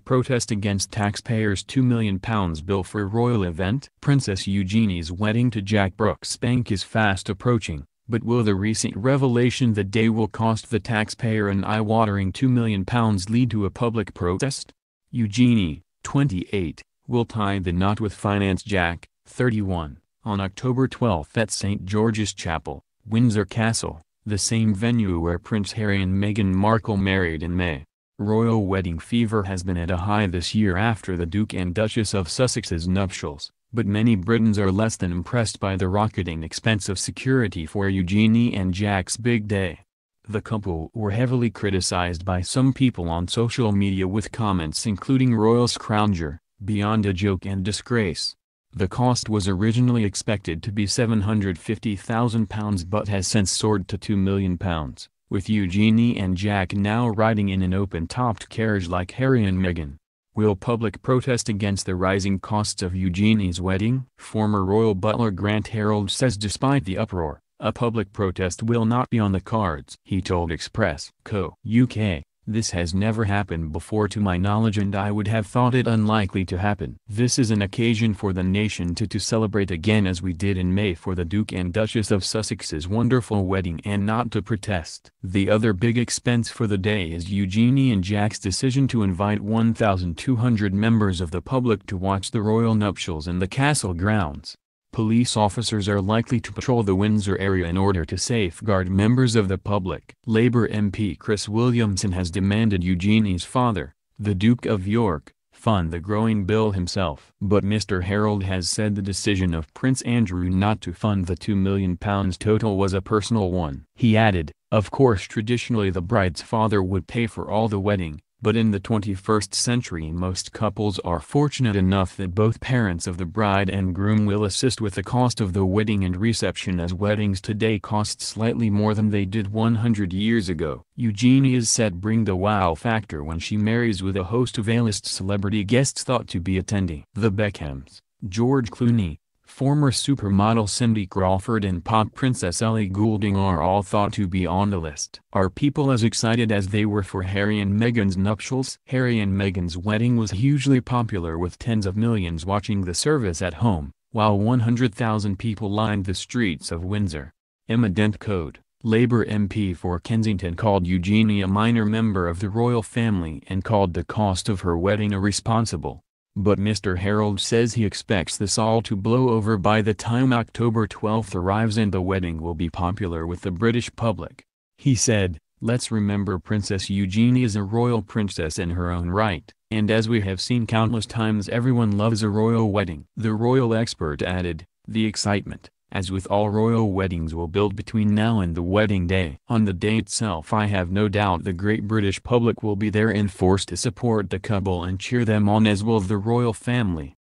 protest against taxpayers' £2 million bill for royal event. Princess Eugenie's wedding to Jack Brooksbank is fast approaching, but will the recent revelation that day will cost the taxpayer an eye-watering £2 million lead to a public protest? Eugenie, 28, will tie the knot with finance Jack, 31, on October 12 at St. George's Chapel, Windsor Castle, the same venue where Prince Harry and Meghan Markle married in May. Royal wedding fever has been at a high this year after the Duke and Duchess of Sussex's nuptials, but many Britons are less than impressed by the rocketing expense of security for Eugenie and Jack's big day. The couple were heavily criticized by some people on social media with comments including royal scrounger, beyond a joke and disgrace. The cost was originally expected to be £750,000 but has since soared to £2 million, with Eugenie and Jack now riding in an open-topped carriage like Harry and Meghan. Will public protest against the rising costs of Eugenie's wedding? Former royal butler Grant Harold says despite the uproar, a public protest will not be on the cards. He told Express Co. UK, "This has never happened before to my knowledge and I would have thought it unlikely to happen. This is an occasion for the nation to celebrate again as we did in May for the Duke and Duchess of Sussex's wonderful wedding and not to protest." The other big expense for the day is Eugenie and Jack's decision to invite 1,200 members of the public to watch the royal nuptials in the castle grounds. Police officers are likely to patrol the Windsor area in order to safeguard members of the public. Labour MP Chris Williamson has demanded Eugenie's father, the Duke of York, fund the growing bill himself. But Mr. Harold has said the decision of Prince Andrew not to fund the £2 million total was a personal one. He added, "Of course traditionally the bride's father would pay for all the wedding, but in the 21st century most couples are fortunate enough that both parents of the bride and groom will assist with the cost of the wedding and reception as weddings today cost slightly more than they did 100 years ago." Eugenie is set bring the wow factor when she marries with a host of A-list celebrity guests thought to be attending. The Beckhams, George Clooney, former supermodel Cindy Crawford and pop princess Ellie Goulding are all thought to be on the list. Are people as excited as they were for Harry and Meghan's nuptials? Harry and Meghan's wedding was hugely popular with tens of millions watching the service at home, while 100,000 people lined the streets of Windsor. Emma Dent Code, Labour MP for Kensington, called Eugenie a minor member of the royal family and called the cost of her wedding irresponsible. But Mr. Harold says he expects this all to blow over by the time October 12 arrives and the wedding will be popular with the British public. He said, "Let's remember Princess Eugenie is a royal princess in her own right, and as we have seen countless times everyone loves a royal wedding." The royal expert added, "The excitement, as with all royal weddings, will build between now and the wedding day. On the day itself I have no doubt the great British public will be there in force to support the couple and cheer them on, as will the royal family."